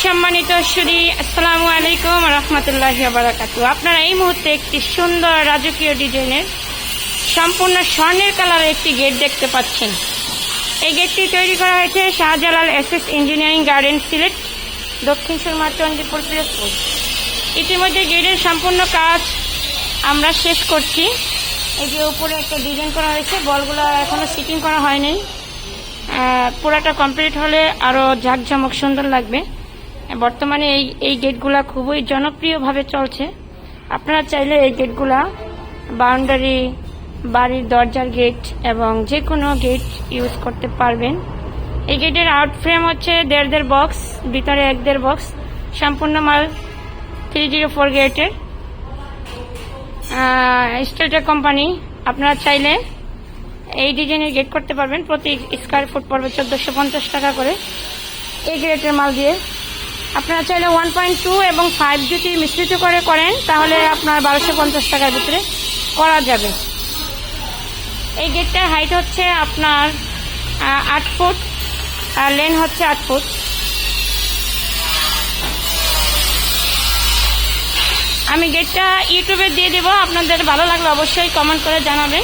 সম্মানিত সুধী, আসসালামু আলাইকুম রহমতুল্লাহি ওয়া বারাকাতুহু। আপনারা এই মুহূর্তে একটি সুন্দর রাজকীয় ডিজাইনের সম্পূর্ণ স্বর্ণের কালারের একটি গেট দেখতে পাচ্ছেন। এই গেটটি তৈরি করা হয়েছে Shahjalal SS engineering garden, Sylhet, Dakshin Surma, Chandipur, Pirojpur. ইতিমধ্যে গেটের সম্পূর্ণ কাজ আমরা শেষ করছি। এই যে উপরে একটা ডিজাইন করা হয়েছে, বলগুলো এখনো সিটিং করা হয়নি। পুরাটা কমপ্লিট হলে আরও ঝাঁকঝমক সুন্দর লাগবে। বর্তমানে এই গেটগুলা খুবই জনপ্রিয়ভাবে চলছে। আপনারা চাইলে এই গেটগুলা বাউন্ডারি, বাড়ির দরজার গেট এবং যে কোনো গেট ইউজ করতে পারবেন। এই গেটের আউট ফ্রেম হচ্ছে 1.5 বক্স, ভিতরে 1.5 বক্স, সম্পূর্ণ মাল 304 গেটের স্টেলটেক কোম্পানি। আপনারা চাইলে এই ডিজাইনের গেট করতে পারবেন। প্রতি স্কোয়ার ফুট পড়বে 1450 টাকা করে এই গেটের মাল দিয়ে। আপনারা চাইলে 1.2 এবং 5 যদি মিশ্রিত করে করেন তাহলে আপনার 1250 টাকার ভিতরে করা যাবে। এই গেটটার হাইট হচ্ছে আপনার 8 ফুট আর লেন হচ্ছে 8 ফুট। আমি গেটটা ইউটিউবে দিয়ে দেবো, আপনাদের ভালো লাগলে অবশ্যই কমেন্ট করে জানাবেন।